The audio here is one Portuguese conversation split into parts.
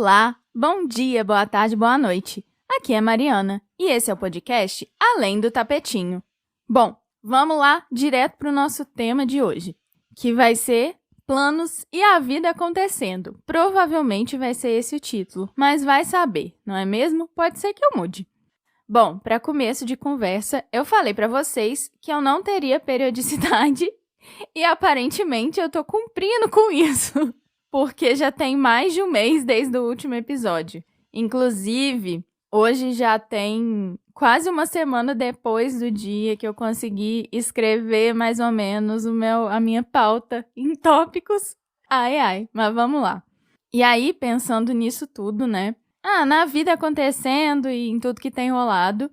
Olá, bom dia, boa tarde, boa noite. Aqui é Mariana e esse é o podcast Além do Tapetinho. Bom, vamos lá direto para o nosso tema de hoje, que vai ser planos e a vida acontecendo. Provavelmente vai ser esse o título, mas vai saber, não é mesmo? Pode ser que eu mude. Bom, para começo de conversa, eu falei para vocês que eu não teria periodicidade e aparentemente eu tô cumprindo com isso. Porque já tem mais de um mês desde o último episódio. Inclusive, hoje já tem quase uma semana depois do dia que eu consegui escrever mais ou menos a minha pauta em tópicos. Ai, mas vamos lá. E aí, pensando nisso tudo, né? Na vida acontecendo e em tudo que tem rolado,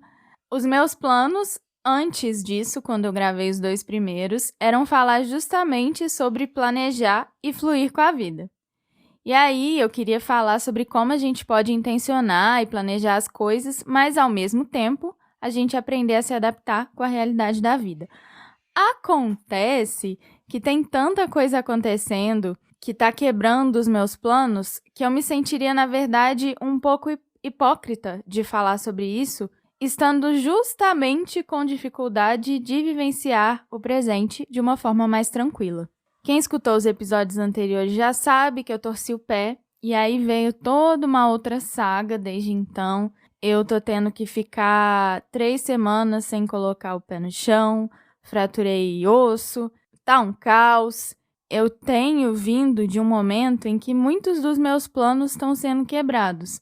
os meus planos antes disso, quando eu gravei os 2 primeiros, eram falar justamente sobre planejar e fluir com a vida. E aí, eu queria falar sobre como a gente pode intencionar e planejar as coisas, mas, ao mesmo tempo, a gente aprender a se adaptar com a realidade da vida. Acontece que tem tanta coisa acontecendo que está quebrando os meus planos que eu me sentiria, na verdade, um pouco hipócrita de falar sobre isso, estando justamente com dificuldade de vivenciar o presente de uma forma mais tranquila. Quem escutou os episódios anteriores já sabe que eu torci o pé, e aí veio toda uma outra saga desde então. Eu tô tendo que ficar 3 semanas sem colocar o pé no chão, fraturei osso, tá um caos. Eu tenho vindo de um momento em que muitos dos meus planos estão sendo quebrados.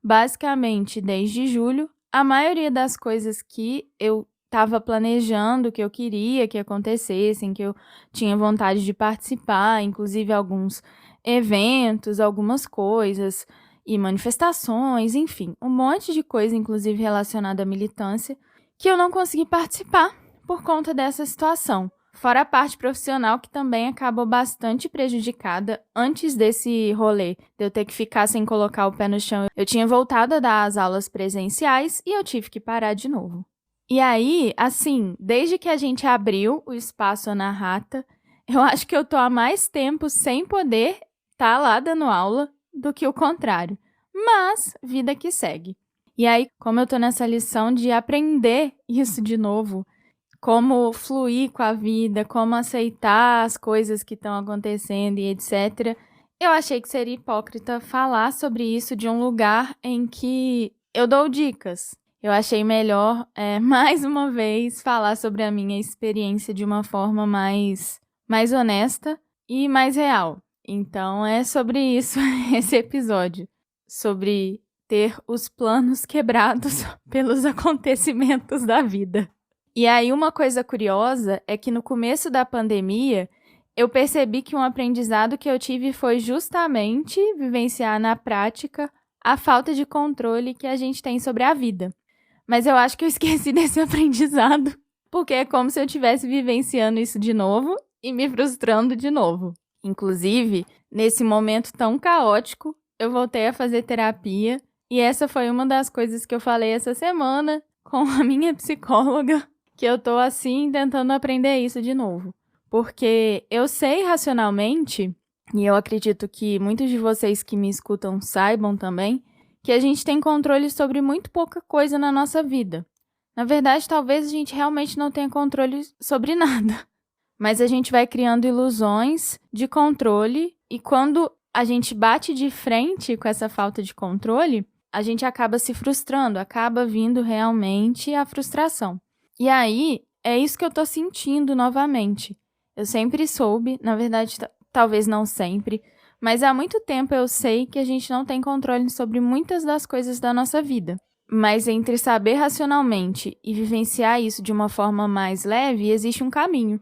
Basicamente, desde julho, a maioria das coisas que eu estava planejando, que eu queria que acontecessem, que eu tinha vontade de participar, inclusive alguns eventos, algumas coisas e manifestações, enfim, um monte de coisa, inclusive relacionada à militância, que eu não consegui participar por conta dessa situação. Fora a parte profissional, que também acabou bastante prejudicada antes desse rolê, de eu ter que ficar sem colocar o pé no chão. Eu tinha voltado a dar as aulas presenciais e eu tive que parar de novo. E aí, assim, desde que a gente abriu o espaço Ana Rata, eu acho que eu tô há mais tempo sem poder estar lá dando aula do que o contrário. Mas, vida que segue. E aí, como eu tô nessa lição de aprender isso de novo, como fluir com a vida, como aceitar as coisas que estão acontecendo e etc., eu achei que seria hipócrita falar sobre isso de um lugar em que eu dou dicas. Eu achei melhor, mais uma vez, falar sobre a minha experiência de uma forma mais honesta e mais real. Então, é sobre isso esse episódio. Sobre ter os planos quebrados pelos acontecimentos da vida. E aí, uma coisa curiosa é que no começo da pandemia, eu percebi que um aprendizado que eu tive foi justamente vivenciar na prática a falta de controle que a gente tem sobre a vida. Mas eu acho que eu esqueci desse aprendizado, porque é como se eu estivesse vivenciando isso de novo e me frustrando de novo. Inclusive, nesse momento tão caótico, eu voltei a fazer terapia e essa foi uma das coisas que eu falei essa semana com a minha psicóloga, que eu tô assim tentando aprender isso de novo. Porque eu sei racionalmente, e eu acredito que muitos de vocês que me escutam saibam também, que a gente tem controle sobre muito pouca coisa na nossa vida. Na verdade, talvez a gente realmente não tenha controle sobre nada. Mas a gente vai criando ilusões de controle e quando a gente bate de frente com essa falta de controle, a gente acaba se frustrando, acaba vindo realmente a frustração. E aí, é isso que eu tô sentindo novamente. Eu sempre soube, na verdade, talvez não sempre, mas há muito tempo eu sei que a gente não tem controle sobre muitas das coisas da nossa vida. Mas entre saber racionalmente e vivenciar isso de uma forma mais leve, existe um caminho.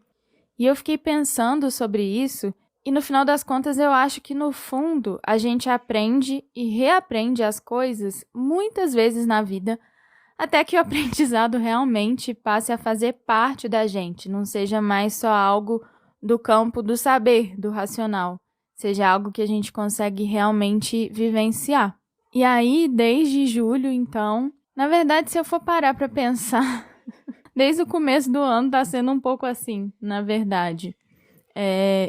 E eu fiquei pensando sobre isso, e no final das contas eu acho que no fundo a gente aprende e reaprende as coisas muitas vezes na vida, até que o aprendizado realmente passe a fazer parte da gente, não seja mais só algo do campo do saber, do racional. Seja algo que a gente consegue realmente vivenciar. E aí, desde julho, então, na verdade, se eu for parar para pensar, desde o começo do ano tá sendo um pouco assim, na verdade.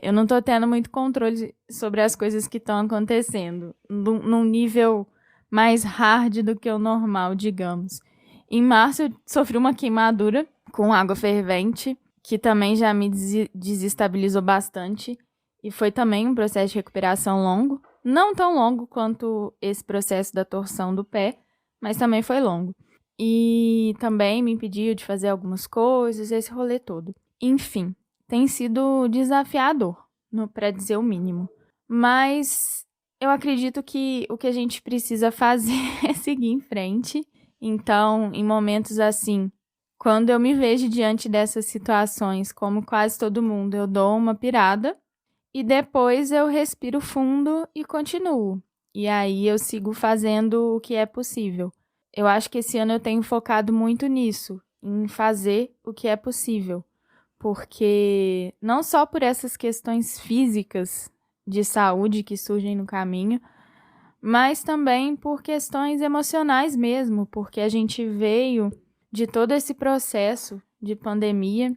eu não tô tendo muito controle sobre as coisas que estão acontecendo, num nível mais hard do que o normal, digamos. Em março, eu sofri uma queimadura com água fervente, que também já me desestabilizou bastante. E foi também um processo de recuperação longo. Não tão longo quanto esse processo da torção do pé, mas também foi longo. E também me impediu de fazer algumas coisas, esse rolê todo. Enfim, tem sido desafiador, para dizer o mínimo. Mas eu acredito que o que a gente precisa fazer é seguir em frente. Então, em momentos assim, quando eu me vejo diante dessas situações, como quase todo mundo, eu dou uma pirada e depois eu respiro fundo e continuo. E aí eu sigo fazendo o que é possível. Eu acho que esse ano eu tenho focado muito nisso, em fazer o que é possível. Porque não só por essas questões físicas de saúde que surgem no caminho, mas também por questões emocionais mesmo, porque a gente veio de todo esse processo de pandemia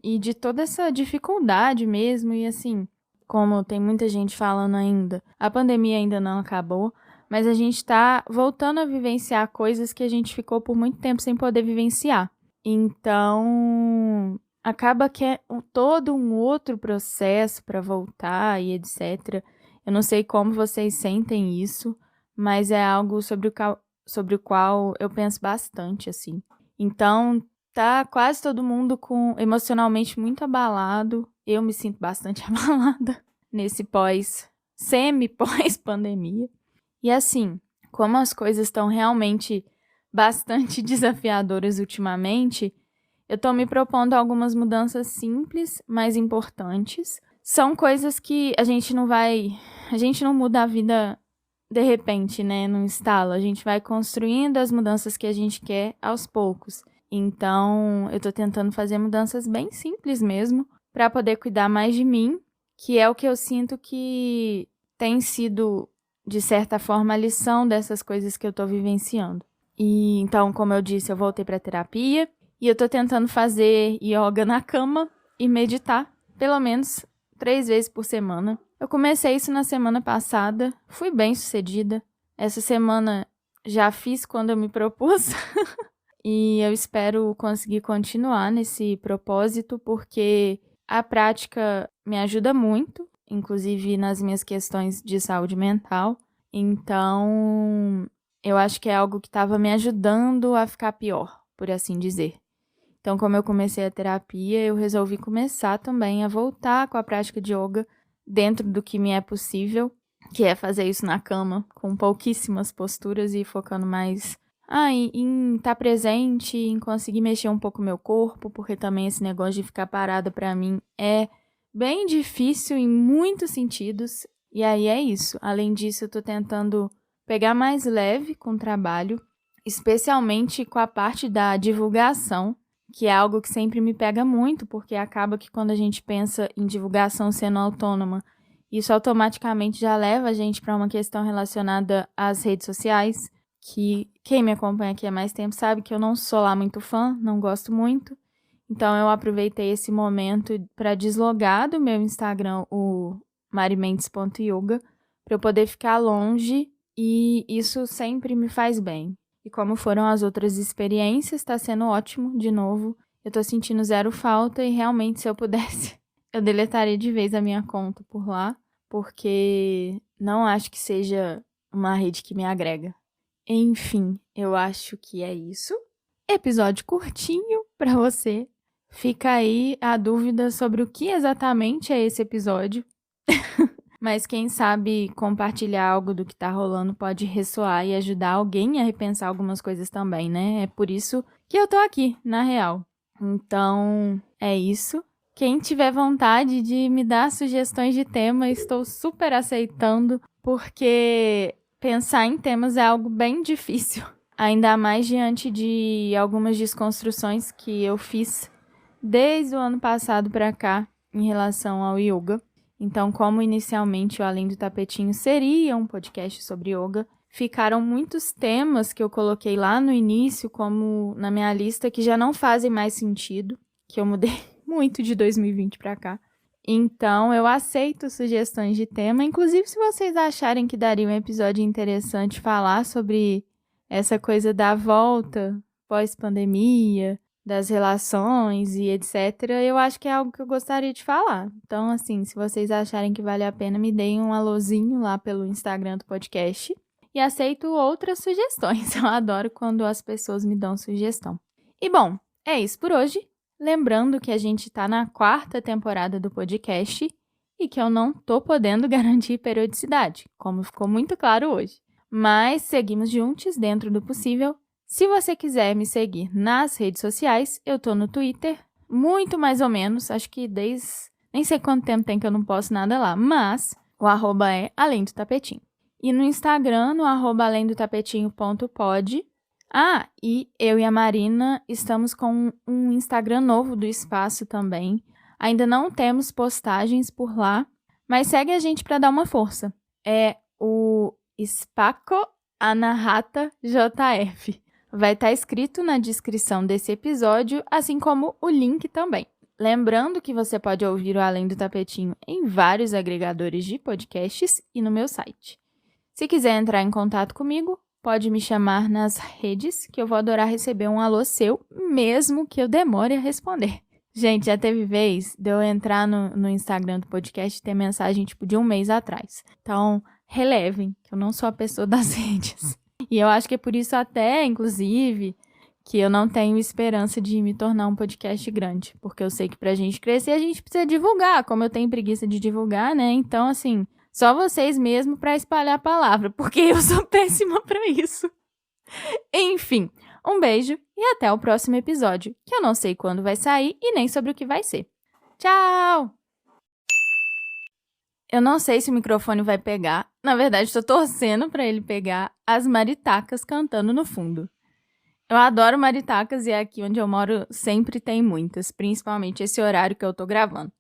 e de toda essa dificuldade mesmo, e assim, como tem muita gente falando ainda, a pandemia ainda não acabou, mas a gente tá voltando a vivenciar coisas que a gente ficou por muito tempo sem poder vivenciar. Então, acaba que é todo um outro processo para voltar e etc. Eu não sei como vocês sentem isso, mas é algo sobre o qual eu penso bastante, assim. Então, tá quase todo mundo emocionalmente muito abalado. Eu me sinto bastante abalada nesse semi-pós-pandemia. E assim, como as coisas estão realmente bastante desafiadoras ultimamente, eu tô me propondo algumas mudanças simples, mas importantes. São coisas que a gente não muda a vida de repente, né, num estalo. A gente vai construindo as mudanças que a gente quer aos poucos. Então, eu tô tentando fazer mudanças bem simples mesmo, para poder cuidar mais de mim, que é o que eu sinto que tem sido, de certa forma, a lição dessas coisas que eu tô vivenciando. E então, como eu disse, eu voltei pra terapia e eu tô tentando fazer yoga na cama e meditar, pelo menos 3 vezes por semana. Eu comecei isso na semana passada, fui bem sucedida. Essa semana já fiz quando eu me propus. E eu espero conseguir continuar nesse propósito, porque a prática me ajuda muito, inclusive nas minhas questões de saúde mental. Então, eu acho que é algo que estava me ajudando a ficar pior, por assim dizer. Então, como eu comecei a terapia, eu resolvi começar também a voltar com a prática de yoga dentro do que me é possível, que é fazer isso na cama, com pouquíssimas posturas e focando mais em estar presente, em conseguir mexer um pouco o meu corpo, porque também esse negócio de ficar parada pra mim é bem difícil em muitos sentidos. E aí é isso. Além disso, eu tô tentando pegar mais leve com o trabalho, especialmente com a parte da divulgação, que é algo que sempre me pega muito, porque acaba que quando a gente pensa em divulgação sendo autônoma, isso automaticamente já leva a gente para uma questão relacionada às redes sociais, que quem me acompanha aqui há mais tempo sabe que eu não sou lá muito fã, não gosto muito. Então eu aproveitei esse momento para deslogar do meu Instagram o marimendes.yoga, para eu poder ficar longe, e isso sempre me faz bem. E como foram as outras experiências, tá sendo ótimo de novo. Eu tô sentindo zero falta e realmente, se eu pudesse, eu deletaria de vez a minha conta por lá, porque não acho que seja uma rede que me agrega. Enfim, eu acho que é isso. Episódio curtinho pra você. Fica aí a dúvida sobre o que exatamente é esse episódio. Mas quem sabe compartilhar algo do que tá rolando pode ressoar e ajudar alguém a repensar algumas coisas também, né? É por isso que eu tô aqui, na real. Então, é isso. Quem tiver vontade de me dar sugestões de tema, estou super aceitando, porque pensar em temas é algo bem difícil. Ainda mais diante de algumas desconstruções que eu fiz desde o ano passado pra cá em relação ao yoga. Então, como inicialmente o Além do Tapetinho seria um podcast sobre yoga, ficaram muitos temas que eu coloquei lá no início, como na minha lista, que já não fazem mais sentido, que eu mudei muito de 2020 pra cá. Então, eu aceito sugestões de tema. Inclusive, se vocês acharem que daria um episódio interessante falar sobre essa coisa da volta pós-pandemia, das relações e etc., eu acho que é algo que eu gostaria de falar. Então, assim, se vocês acharem que vale a pena, me deem um alôzinho lá pelo Instagram do podcast. E aceito outras sugestões. Eu adoro quando as pessoas me dão sugestão. E bom, é isso por hoje. Lembrando que a gente tá na 4ª temporada do podcast e que eu não tô podendo garantir periodicidade, como ficou muito claro hoje. Mas seguimos juntos dentro do possível. Se você quiser me seguir nas redes sociais, eu tô no Twitter, muito mais ou menos, acho que nem sei quanto tempo tem que eu não posto nada lá, mas o @ é Além do Tapetinho. E no Instagram, no @alemdotapetinho.pod. E eu e a Marina estamos com um Instagram novo do Espaço também. Ainda não temos postagens por lá, mas segue a gente para dar uma força. É o Spaco Anahata JF. Vai estar escrito na descrição desse episódio, assim como o link também. Lembrando que você pode ouvir o Além do Tapetinho em vários agregadores de podcasts e no meu site. Se quiser entrar em contato comigo, pode me chamar nas redes, que eu vou adorar receber um alô seu, mesmo que eu demore a responder. Gente, já teve vez de eu entrar no Instagram do podcast e ter mensagem tipo de um mês atrás. Então, relevem, que eu não sou a pessoa das redes. E eu acho que é por isso até, inclusive, que eu não tenho esperança de me tornar um podcast grande. Porque eu sei que pra gente crescer, a gente precisa divulgar. Como eu tenho preguiça de divulgar, né? Então, assim, só vocês mesmo pra espalhar a palavra. Porque eu sou péssima pra isso. Enfim, um beijo e até o próximo episódio. Que eu não sei quando vai sair e nem sobre o que vai ser. Tchau! Eu não sei se o microfone vai pegar. Na verdade, estou torcendo para ele pegar as maritacas cantando no fundo. Eu adoro maritacas e aqui onde eu moro sempre tem muitas, principalmente esse horário que eu tô gravando.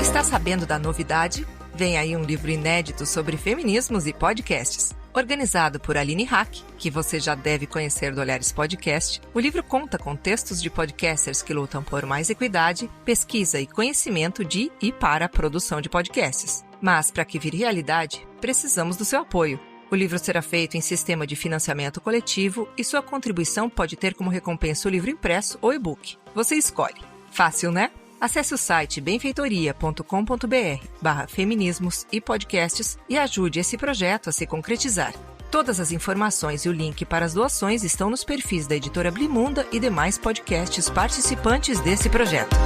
Está sabendo da novidade? Vem aí um livro inédito sobre feminismos e podcasts. Organizado por Aline Hack, que você já deve conhecer do Olhares Podcast, o livro conta com textos de podcasters que lutam por mais equidade, pesquisa e conhecimento de e para a produção de podcasts. Mas, para que vire realidade, precisamos do seu apoio. O livro será feito em sistema de financiamento coletivo e sua contribuição pode ter como recompensa o livro impresso ou e-book. Você escolhe. Fácil, né? Acesse o site benfeitoria.com.br/feminismos e podcasts e ajude esse projeto a se concretizar. Todas as informações e o link para as doações estão nos perfis da editora Blimunda e demais podcasts participantes desse projeto.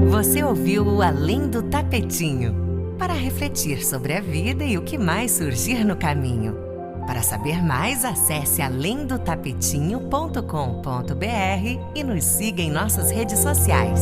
Você ouviu o Além do Tapetinho, para refletir sobre a vida e o que mais surgir no caminho. Para saber mais, acesse alemdotapetinho.com.br e nos siga em nossas redes sociais.